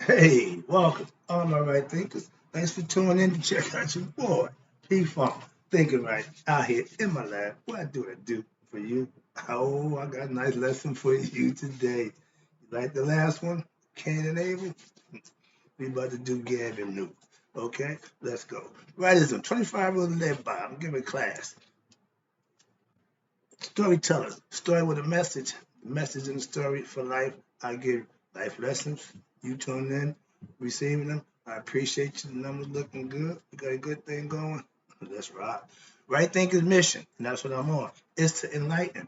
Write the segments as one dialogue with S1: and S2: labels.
S1: Hey, welcome, all my right thinkers. Thanks for tuning in to check out your boy, P-Funk, thinking right out here in my lab. What do I do for you? Oh, I got a nice lesson for you today. You like the last one, Cain and Abel? We about to do Gab and New. Okay, let's go. Rightism, 25 rules to live by. I'm giving class. Storyteller, story with a message. The message in the story for life. I give life lessons. You tune in, receiving them. I appreciate you. The numbers looking good. We got a good thing going. Let's rock. Right Thinker's mission, and that's what I'm on, is to enlighten,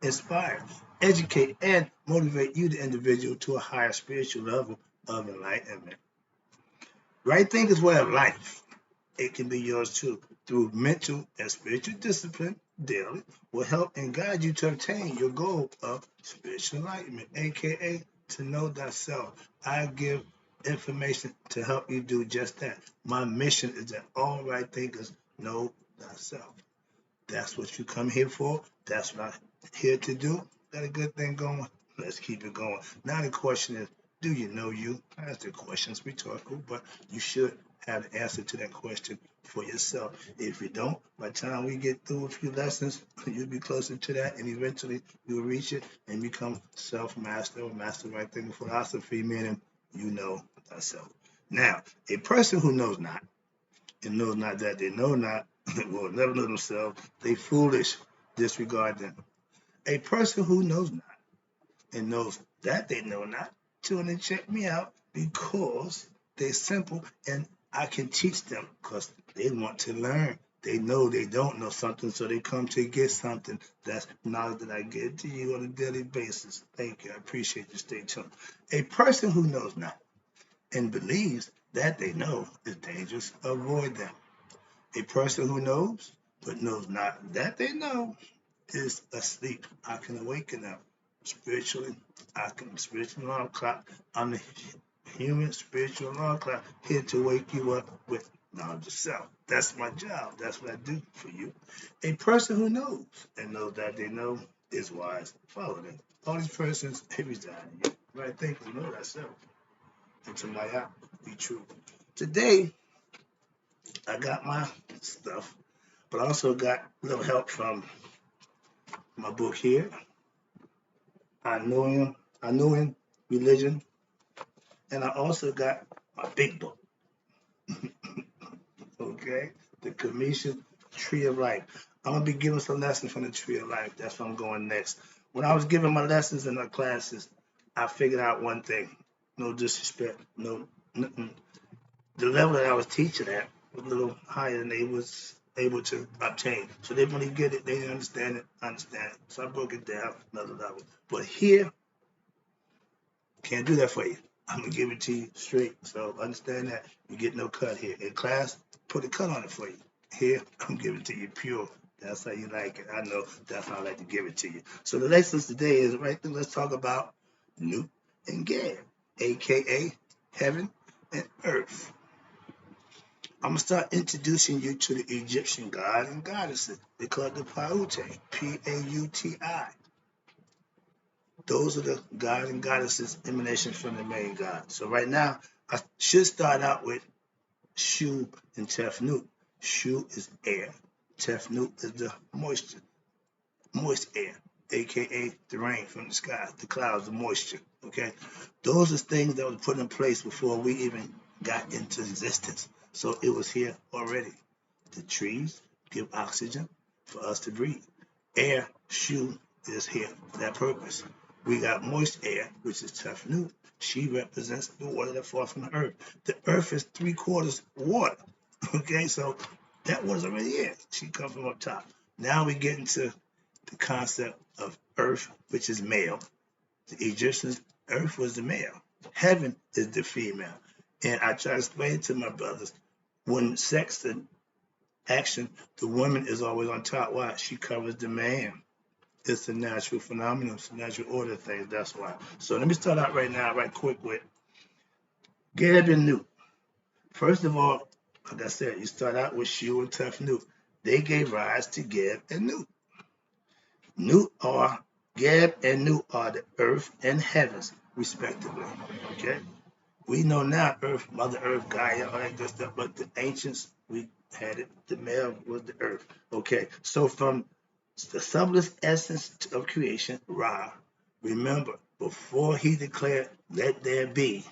S1: inspire, educate, and motivate you, the individual, to a higher spiritual level of enlightenment. Right Thinker's way of life. It can be yours too. Through mental and spiritual discipline daily will help and guide you to obtain your goal of spiritual enlightenment, aka to know thyself. I give information to help you do just that. My mission is that all right thinkers know thyself. That's what you come here for. That's what I'm here to do. Got a good thing going. Let's keep it going. Now the question is, do you know you? That's the question's rhetorical, but you should have the answer to that question for yourself. If you don't, by the time we get through a few lessons, you'll be closer to that, and eventually you'll reach it and become self-master or master right thinking philosophy, meaning you know thyself. Now, a person who knows not and knows not that they know not will never know themselves. They foolish, disregard them. A person who knows not and knows that they know not, tune and check me out because they're simple and I can teach them because they want to learn. They know they don't know something, so they come to get something. That's knowledge that I give to you on a daily basis. Thank you. I appreciate you. Stay tuned. A person who knows not and believes that they know is dangerous. Avoid them. A person who knows but knows not that they know is asleep. I can awaken them spiritually. I can spiritual alarm clock. I'm the human spiritual alarm clock here to wake you up with knowledge of self. That's my job. That's what I do for you. A person who knows and knows that they know is wise. Follow them. All these persons, they reside in you. Right? Think we know that self. And to my out, be true. Today, I got my stuff, but I also got a little help from my book here. I know him, religion, and I also got my big book, okay? The Commission Tree of Life. I'm gonna be giving some lessons from the Tree of Life. That's where I'm going next. When I was giving my lessons in my classes, I figured out one thing. No disrespect, no, the level that I was teaching at was a little higher than they was able to obtain. So they when they get it, they understand it, understand it. So I broke it down another level. But here, can't do that for you. I'm gonna give it to you straight. So understand that you get no cut here. In class, put a cut on it for you. Here, I'm giving it to you pure. That's how you like it. I know that's how I like to give it to you. So the lessons today is right there. Let's talk about Newt and Gad, aka heaven and earth. I'm gonna start introducing you to the Egyptian gods and goddesses. They call it the Pauti, P-A-U-T-I. Those are the gods and goddesses emanations from the main god. So right now, I should start out with Shu and Tefnut. Shu is air. Tefnut is the moist air, aka the rain from the sky, the clouds, the moisture. Okay, those are things that were put in place before we even got into existence. So it was here already. The trees give oxygen for us to breathe. Air, Shu, is here for that purpose. We got moist air, which is Tefnut. She represents the water that falls from the earth. The earth is 3/4 water. Okay, so that water's already here. She comes from up top. Now we get into the concept of earth, which is male. The Egyptians, earth was the male. Heaven is the female. And I try to explain to my brothers, when sex and action, the woman is always on top. Why? She covers the man. It's a natural phenomenon. It's a natural order thing. That's why. So let me start out right now, right quick with Gab and Newt. First of all, like I said, you start out with Shu and Tefnut. They gave rise to Gab and Newt. Gab and Newt are the earth and heavens, respectively. Okay? We know now Earth, Mother Earth, Gaia, all that good stuff, but the ancients, we had it, the male was the earth. Okay, so from the subtlest essence of creation, Ra, remember, before he declared, let there be,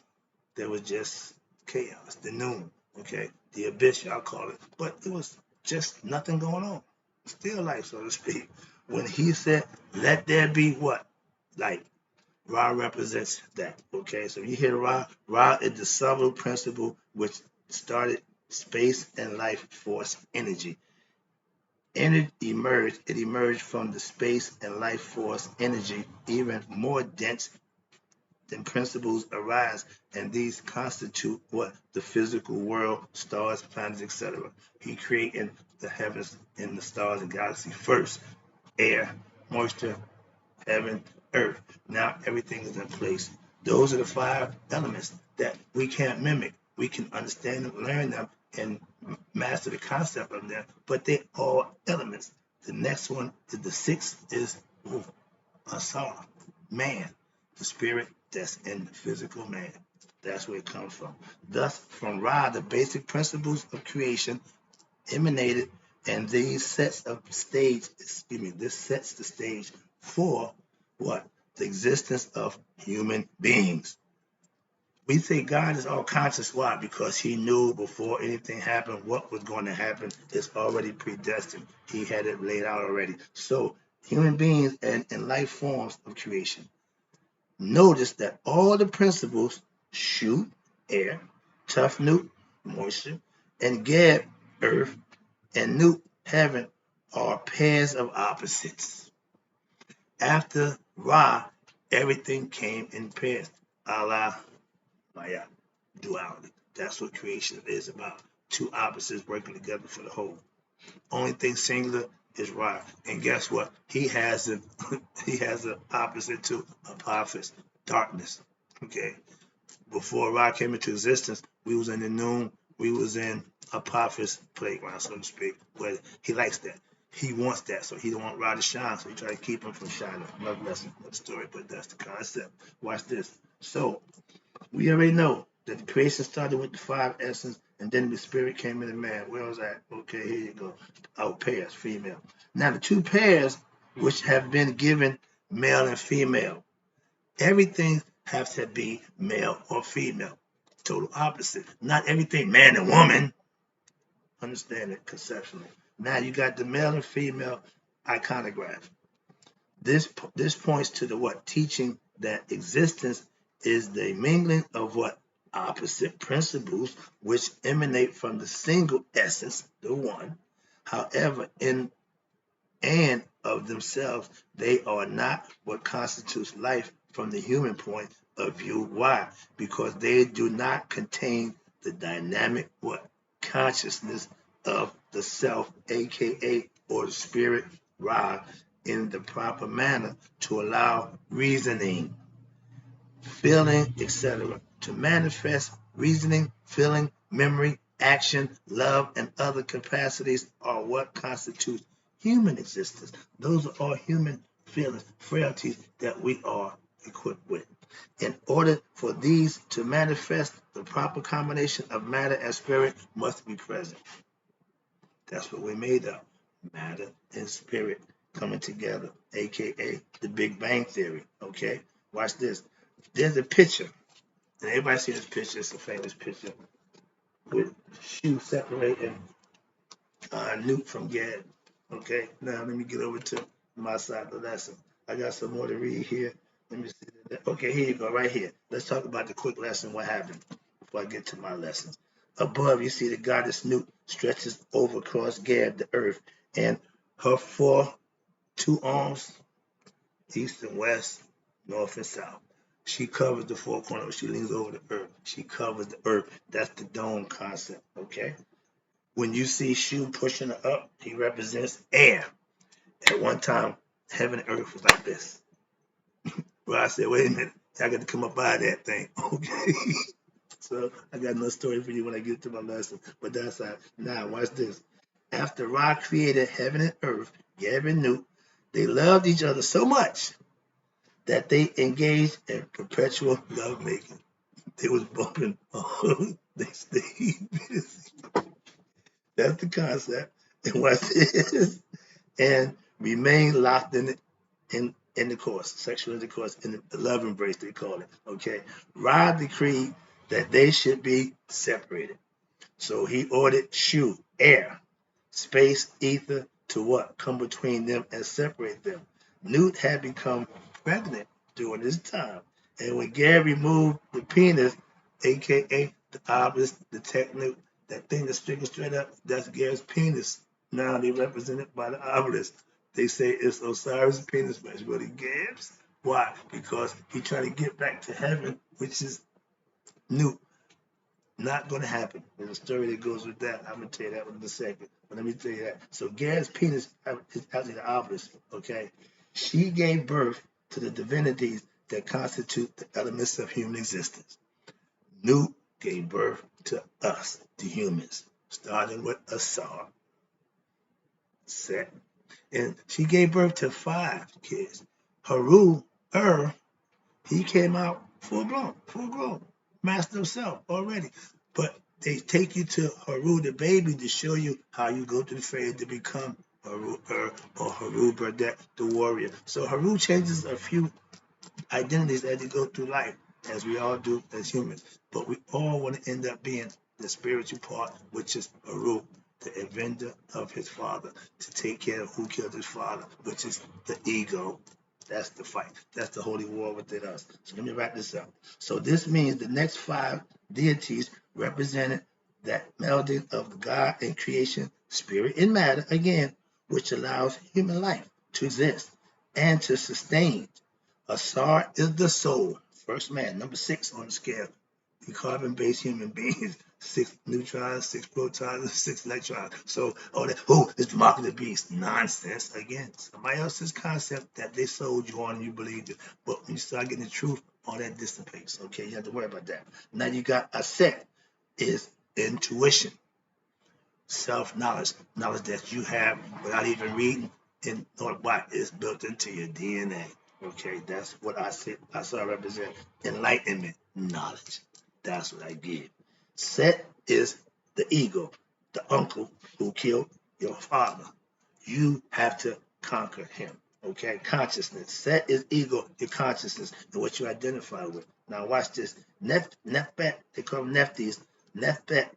S1: there was just chaos, the noon, okay, the abyss, y'all call it, but it was just nothing going on. Still life, so to speak. When he said, let there be what? Light. Ra represents that. Okay, so you hear Ra. Ra is the subtle principle which started space and life force energy. Energy emerged. It emerged from the space and life force energy, even more dense than principles arise, and these constitute what the physical world, stars, planets, etc. He created the heavens and the stars and galaxy first. Air, moisture, heaven, earth. Now everything is in place. Those are the five elements that we can't mimic. We can understand them, learn them, and master the concept of them, but they are elements. The next one is the sixth is asar, man, the spirit that's in the physical man. That's where it comes from. Thus, from Ra, the basic principles of creation emanated, and these sets of stage, this sets the stage for what? The existence of human beings. We say God is all conscious. Why? Because he knew before anything happened what was going to happen. It's already predestined. He had it laid out already. So human beings and life forms of creation. Notice that all the principles, Shu, air, Tufnut, moisture, and Geb, earth, and Nut, heaven, are pairs of opposites. After Ra, everything came in pairs. Allah, Maya, duality. That's what creation is about. Two opposites working together for the whole. Only thing singular is Ra. And guess what? He has an he has an opposite to Apophis, darkness. Okay. Before Ra came into existence, we was in the noon, we was in Apophis playground, so to speak. But he likes that. He wants that, so he don't want Ra to shine, so he try to keep him from shining. Another lesson, another story, but that's the concept. Watch this. So we already know that the creation started with the five essence, and then the spirit came into man. Where was that? Okay, here you go. Oh, pairs, female. Now the two pairs which have been given, male and female, everything has to be male or female. Total opposite. Not everything man and woman. Understand it conceptually. Now you got the male and female iconograph. This points to the what? Teaching that existence is the mingling of what? Opposite principles which emanate from the single essence, the one. However, in and of themselves, they are not what constitutes life from the human point of view. Why? Because they do not contain the dynamic what? Consciousness of the self, aka or the spirit, Ra, in the proper manner to allow reasoning, feeling, etc. to manifest. Reasoning, feeling, memory, action, love, and other capacities are what constitutes human existence. Those are all human feelings, frailties that we are equipped with. In order for these to manifest, the proper combination of matter and spirit must be present. That's what we're made of. Matter and spirit coming together, aka the Big Bang Theory. Okay? Watch this. There's a picture. And everybody see this picture. It's a famous picture with Shu separating Newt from Gad. Okay? Now let me get over to my side of the lesson. I got some more to read here. Let me see that. Okay, here you go, right here. Let's talk about the quick lesson, what happened, before I get to my lessons. Above, you see the goddess Nut stretches over across Gad, the earth, and her two arms, east and west, north and south. She covers the four corners. She leans over the earth. She covers the earth. That's the dome concept, okay? When you see Shu pushing her up, he represents air. At one time, heaven and earth was like this. Well, I said, wait a minute. I got to come up out of that thing, okay? So I got another story for you when I get to my lesson. But that's how. Now, watch this. After Ra created heaven and earth, Geb and Nut, they loved each other so much that they engaged in perpetual lovemaking. They was bumping. They stayed busy. That's the concept. And watch this. And remain locked in intercourse, sexual intercourse, in the love embrace, they call it. Okay. Ra decreed that they should be separated. So he ordered Shu, air, space, ether to what? Come between them and separate them. Newt had become pregnant during this time. And when Gary removed the penis, aka the obelisk, the technique, that thing that's sticking straight up, that's Gary's penis. Now they represent it by the obelisk. They say it's Osiris' penis, but it's really Gary's. Why? Because he tried to get back to heaven, which is Newt. Not going to happen. There's a story that goes with that. I'm going to tell you that one in a second. But let me tell you that. So Gary's penis is actually the obelisk, okay? She gave birth to the divinities that constitute the elements of human existence. Newt gave birth to us, the humans, starting with Asar, Set. And she gave birth to 5 kids. Haru, he came out full grown, master of self already. But they take you to Haru the baby to show you how you go through the phase to become Haru or Haru Burdett the warrior. So Haru changes a few identities as you go through life, as we all do as humans. But we all want to end up being the spiritual part, which is Haru, the inventor of his father, to take care of who killed his father, which is the ego. That's the fight. That's the holy war within us. So let me wrap this up. So this means the next 5 deities represented that melding of God and creation, spirit and matter, again, which allows human life to exist and to sustain. Asar is the soul, first man, number 6 on the scale. We carbon-based human beings, 6 neutrons, 6 protons, and 6 electrons. So, it's the mark of the beast. Nonsense. Again, somebody else's concept that they sold you on and you believed it. But when you start getting the truth, all that dissipates. Okay, you have to worry about that. Now you got a set is intuition, self-knowledge, knowledge that you have without even reading, and what is built into your DNA. Okay, that's what I said. I saw represent enlightenment, knowledge. That's what I give. Set is the ego, the uncle who killed your father. You have to conquer him. Okay, consciousness. Set is ego, your consciousness, and what you identify with. Now watch this. Nefbet, they call them Neftis. Neftet,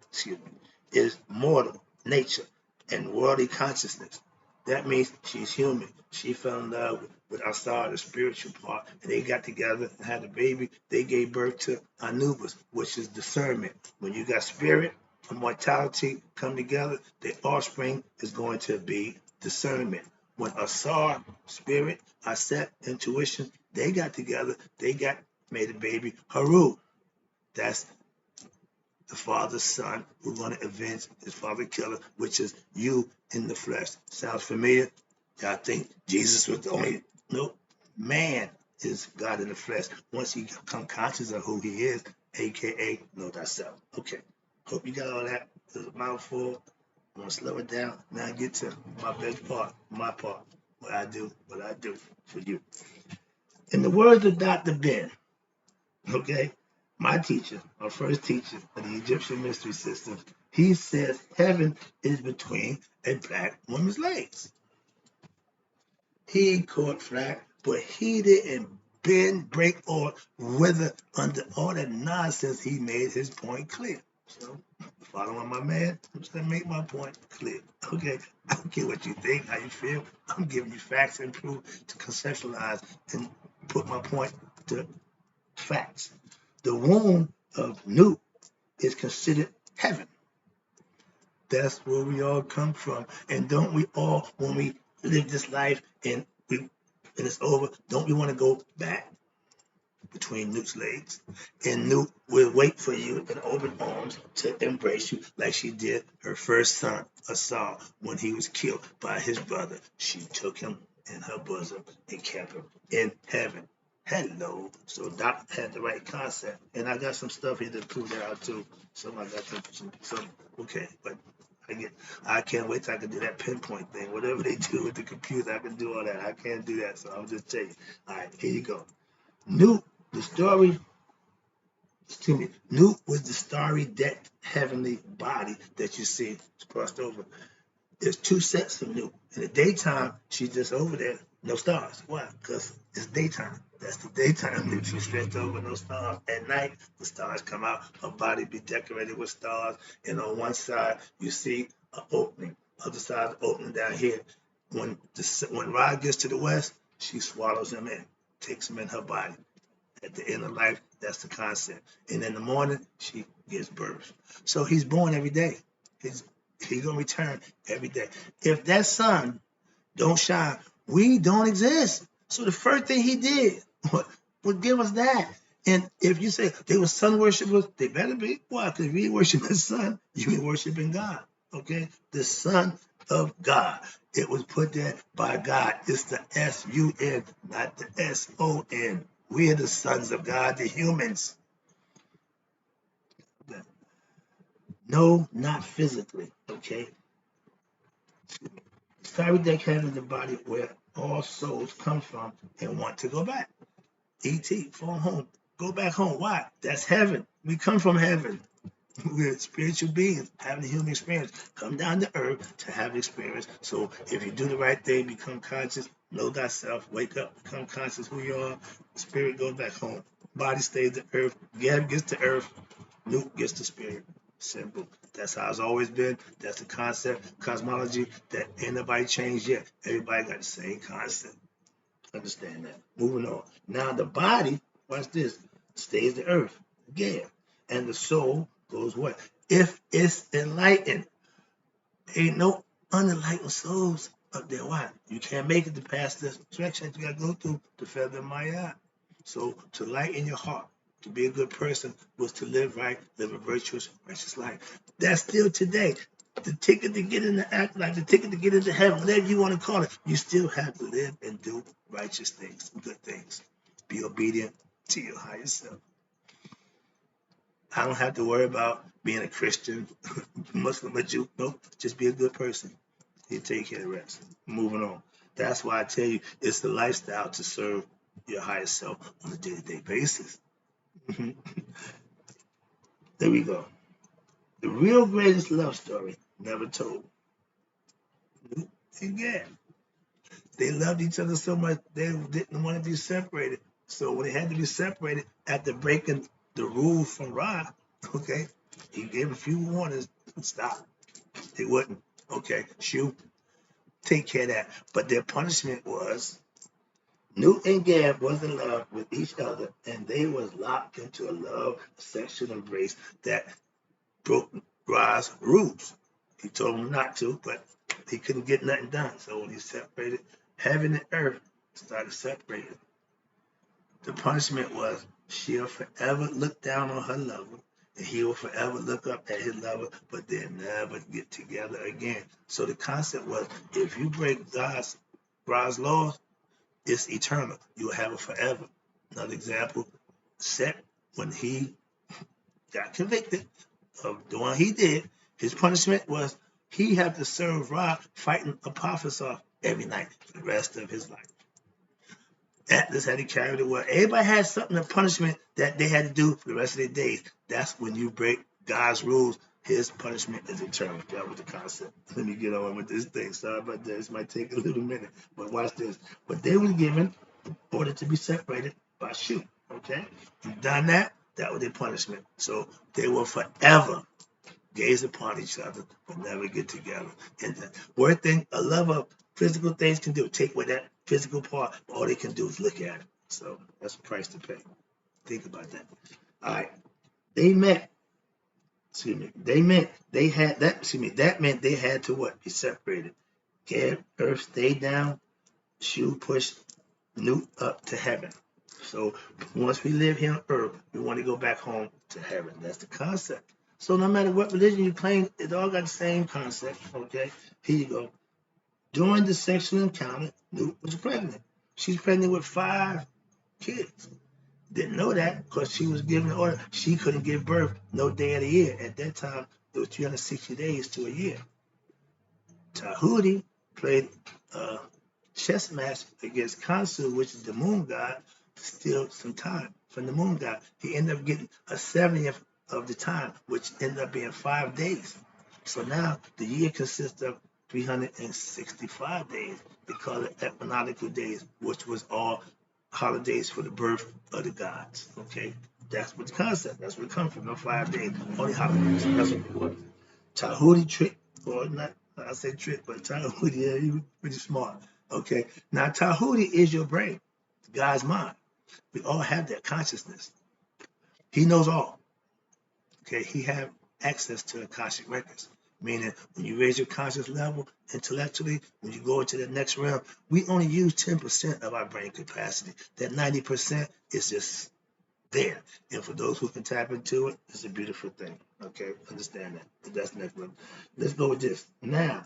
S1: excuse me, is mortal nature and worldly consciousness. That means she's human. She fell in love with Asar, the spiritual part, and they got together and had a baby. They gave birth to Anubis, which is discernment. When you got spirit and mortality come together, the offspring is going to be discernment. When Asar, spirit, Aset, intuition, they got together, made a baby, Haru. That's the father's son who's going to avenge his father killer, which is you in the flesh. Sounds familiar? Y'all think Jesus was the only? Nope. Man is God in the flesh. Once you become conscious of who he is, aka know thyself. Okay. Hope you got all that. It's a mouthful. I'm going to slow it down. Now get to my best part, my part. What I do for you. In the words of Dr. Ben, okay, my teacher, my first teacher of the Egyptian mystery system, he says heaven is between a black woman's legs. He caught flack, but he didn't bend, break, or wither under all that nonsense. He made his point clear. So, following my man, I'm just gonna make my point clear. Okay, I don't care what you think, how you feel. I'm giving you facts and proof to conceptualize and put my point to facts. The womb of Newt is considered heaven. That's where we all come from. And don't we all, when we live this life and it's over, don't we want to go back between Newt's legs? And Newt will wait for you in open arms to embrace you like she did her first son, Asar, when he was killed by his brother. She took him in her bosom and kept him in heaven. Hello. So Doc had the right concept. And I got some stuff here to prove that out too. I got some okay, but I can't wait till I can do that pinpoint thing. Whatever they do with the computer, I can do all that. I can't do that, so I'm just telling you. All right, here you go. Newt, the story, excuse me, Newt was the starry decked heavenly body that you see crossed over. There's two sets of Newt. In the daytime, she's just over there, no stars. Why? Because it's daytime. That's the daytime Newt. She's stretched over, no stars. At night, the stars come out. Her body be decorated with stars. And on one side, you see an opening. Other side, opening down here. When Ra gets to the west, she swallows him in, takes him in her body. At the end of life, that's the concept. And in the morning, she gives birth. So he's born every day. He's gonna return every day. If that sun don't shine, we don't exist. So the first thing he did would give us that. And if you say they were sun worshipers, they better be. Why? Because if you ain't worshiping the sun, you ain't worshiping God. Okay? The Son of God. It was put there by God. It's the S-U-N, not the S-O-N. We are the sons of God, the humans. No, not physically. Okay? Starry deck heaven is the body where all souls come from and want to go back. E.T., phone home. Go back home. Why? That's heaven. We come from heaven. We're spiritual beings having a human experience. Come down to earth to have experience. So if you do the right thing, become conscious, know thyself, wake up, become conscious who you are, spirit goes back home. Body stays to earth. Gab gets to earth. Newt gets to spirit. Simple. That's how it's always been. That's the concept, cosmology, that ain't nobody changed yet. Everybody got the same concept. Understand that. Moving on. Now the body, watch this, stays the earth. Yeah. And the soul goes what? If it's enlightened. Ain't no unenlightened souls up there. Why? You can't make it to pass this direction you gotta go through to feather Maya. So to lighten your heart, to be a good person was to live right, live a virtuous, righteous life. That's still today. The ticket to get into act like the ticket to get into heaven, whatever you want to call it, you still have to live and do righteous things, good things. Be obedient to your higher self. I don't have to worry about being a Christian, Muslim, a Jew. Nope, just be a good person. You take care of the rest. Moving on. That's why I tell you it's the lifestyle to serve your higher self on a day-to-day basis. There we go. The real greatest love story never told. Again, they loved each other so much they didn't want to be separated. So when they had to be separated after breaking the rules from Ra, okay, he gave a few warnings. Stop. They wouldn't. Okay, shoot. Take care of that. But their punishment was Newt and Gab was in love with each other, and they was locked into a love sexual embrace that broke Ra's rules. He told them not to, but he couldn't get nothing done. So when he separated, heaven and earth started separating. The punishment was she'll forever look down on her lover, and he will forever look up at his lover, but they'll never get together again. So the concept was if you break God's laws, it's eternal. You'll have it forever. Another example, Seth, when he got convicted of doing what he did, his punishment was he had to serve Ra fighting Apophysos every night for the rest of his life. Atlas had to carry the word. Everybody had something, a punishment that they had to do for the rest of their days. That's when you break God's rules. His punishment is eternal. That was the concept. Let me get on with this thing. Sorry about that. This might take a little minute, but watch this. But they were given order to be separated by shoot. Okay? You done that, that was their punishment. So they will forever gaze upon each other, but never get together. And the worst thing a love of physical things can do, take away that physical part, all they can do is look at it. So that's a price to pay. Think about that. All right. They met. They meant they had that. That meant they had to what? Be separated. Gab, earth stayed down. Shu pushed Newt up to heaven. So once we live here on earth, we want to go back home to heaven. That's the concept. So no matter what religion you claim, it all got the same concept. Okay, here you go. During the sexual encounter, Newt was pregnant. She's pregnant with 5 kids. Didn't know that because she was given the order. She couldn't give birth no day of the year. At that time, it was 360 days to a year. Tahuti played a chess match against Khonsu, which is the moon god, to steal some time from the moon god. He ended up getting a 70th of the time, which ended up being 5 days. So now the year consists of 365 days. They call it equinoctial days, which was all holidays for the birth of the gods. Okay, that's what the concept. That's where it comes from. No 5 days, only holidays. That's what it was. Tahuti trick, or not, I say trick, but Tahuti, yeah, you pretty smart. Okay, now Tahuti is your brain, God's mind. We all have that consciousness. He knows all. Okay, he have access to Akashic records. Meaning, when you raise your conscious level intellectually, when you go into the next realm, we only use 10% of our brain capacity. That 90% is just there. And for those who can tap into it, it's a beautiful thing. Okay, understand that. But that's next one. Let's go with this. Now,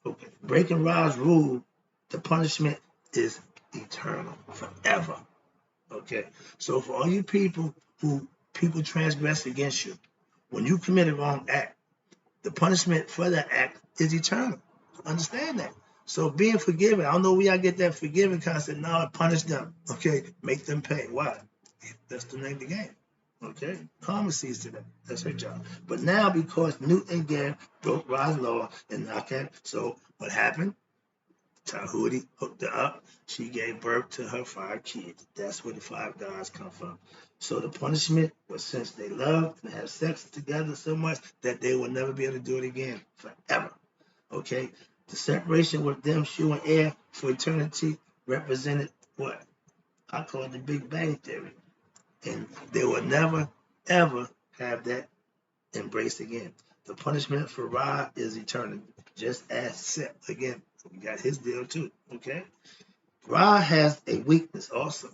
S1: okay, breaking Ra's rule, the punishment is eternal, forever. Okay, so for all you people who transgress against you, when you commit a wrong act, the punishment for that act is eternal. Understand that. So being forgiven, I don't know where y'all get that forgiving concept. No, punish them. Okay, make them pay. Why? That's the name of the game. Okay, karma sees to that. That's her job. But now because Newt and Gad broke Ra's law and Akhmet, so what happened? Tahuti hooked her up. She gave birth to her 5 kids. That's where the 5 gods come from. So the punishment was since they loved and had sex together so much that they will never be able to do it again forever. Okay? The separation with them, Shu and Air, for eternity represented what? I call it the Big Bang Theory. And they will never, ever have that embrace again. The punishment for Ra is eternal, just as Set. Again, we got his deal too. Okay, Ra has a weakness also.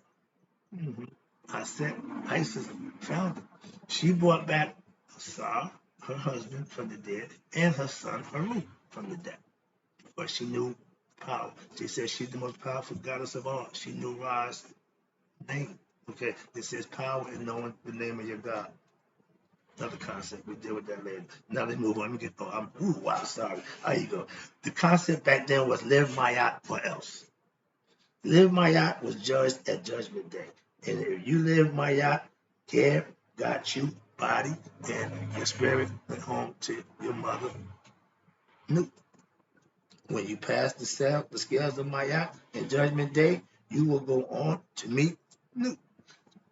S1: Set, Isis found it. She brought back Asar, her husband, from the dead, and her son Haru from the dead. But she knew power. She said she's the most powerful goddess of all. She knew Ra's name. Okay, this says power in knowing the name of your God. Another concept. We deal with that later. Now let's move on. Let me get. Wow, sorry. There you go. The concept back then was live Mayat or else. Live Mayat was judged at Judgment Day. And if you live Mayat, Gab got you body and your spirit went home to your mother. Newt. When you pass the scales of Mayat and Judgment Day, you will go on to meet Newt.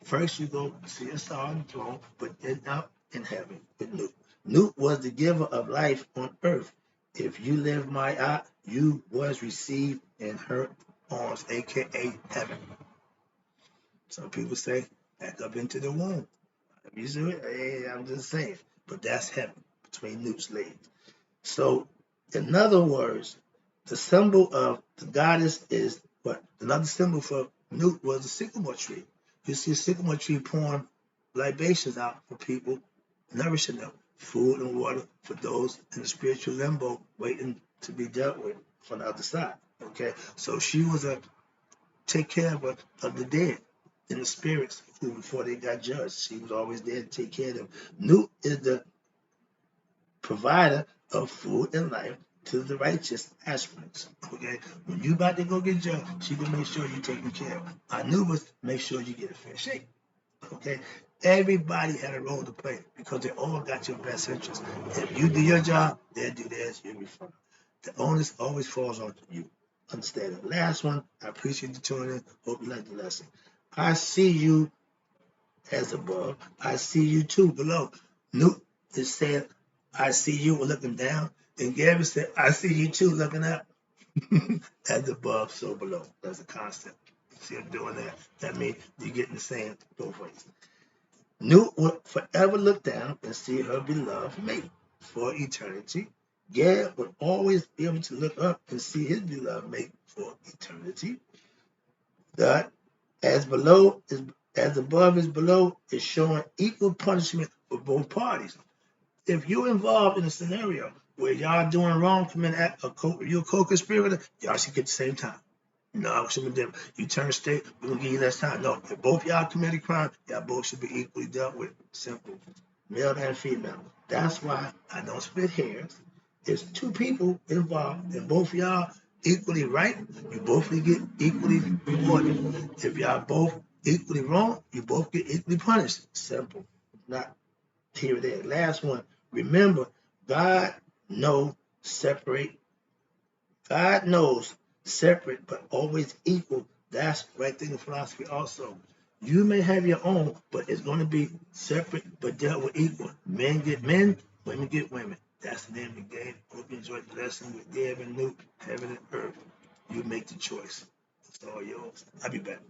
S1: First, you go see us on the throne, but end up in heaven with Newt. Newt was the giver of life on earth. If you live Mayat, you was received in her arms, aka heaven. Some people say back up into the womb. You see it? Hey, I'm just saying. But that's heaven between Newt's legs. So, in other words, the symbol of the goddess is what? Another symbol for Newt was the sycamore tree. You see a sycamore tree pouring libations out for people, nourishing them, food and water for those in the spiritual limbo waiting to be dealt with from the other side. Okay, so she was a take care of the dead and the spirits who before they got judged. She was always there to take care of them. Newt is the provider of food and life to the righteous aspirants. Okay, when you about to go get judged, she can make sure you're taken care of. Anubis make sure you get a fair shake. Okay, everybody had a role to play because they all got your best interest. If you do your job, they'll do theirs. You'll be fine. The onus always falls on you. Understand it. Last one. I appreciate you tuning in. Hope you like the lesson. I see you as above. I see you too below. Newt is saying, I see you looking down. And Gary said, I see you too looking up. As above, so below. That's a concept. See him doing that. That means you're getting the same both ways. Newt will forever look down and see her beloved mate for eternity. Gad would always be able to look up and see his beloved mate for eternity. That as above is below is showing equal punishment for both parties. If you're involved in a scenario where y'all doing wrong, you're a co-conspirator, y'all should get the same time. No, some of them, you turn state, we're gonna give you less time. No, if both y'all committed crime, y'all both should be equally dealt with. Simple. Male and female. That's why I don't split hairs. It's two people involved, and both of y'all equally right, you both get equally rewarded. If y'all both equally wrong, you both get equally punished. Simple. Not here or there. Last one. Remember, God knows separate. God knows separate but always equal. That's right thing in philosophy also. You may have your own, but it's going to be separate but dealt with equal. Men get men, women get women. That's the name of the game. Hope you enjoyed the lesson with Deb and Luke, heaven and earth. You make the choice. It's all yours. I'll be back.